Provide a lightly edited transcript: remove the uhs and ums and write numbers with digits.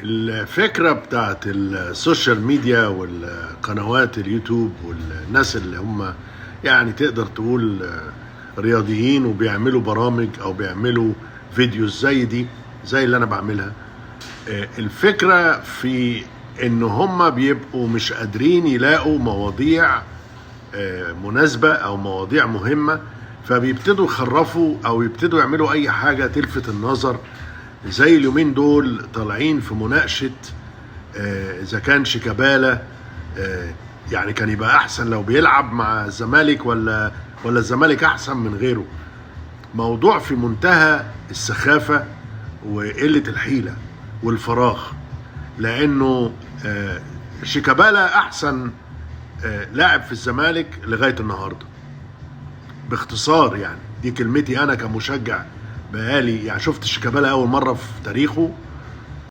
الفكرة بتاعت السوشيال ميديا والقنوات اليوتيوب والناس اللي هم يعني تقدر تقول رياضيين وبيعملوا برامج او بيعملوا فيديوز زي دي، زي اللي انا بعملها. الفكرة في ان هم بيبقوا مش قادرين يلاقوا مواضيع مناسبة او مواضيع مهمة، فبيبتدوا يخرفوا او يبتدوا يعملوا اي حاجة تلفت النظر. زي اليومين دول طالعين في مناقشة اذا كان شيكابالا يعني كان يبقى احسن لو بيلعب مع الزمالك ولا الزمالك احسن من غيره. موضوع في منتهى السخافة وقلة الحيلة والفراغ، لانه شيكابالا احسن لاعب في الزمالك لغاية النهاردة باختصار. يعني دي كلمتي انا كمشجع، بقالي يعني شفت شيكابالا اول مرة في تاريخه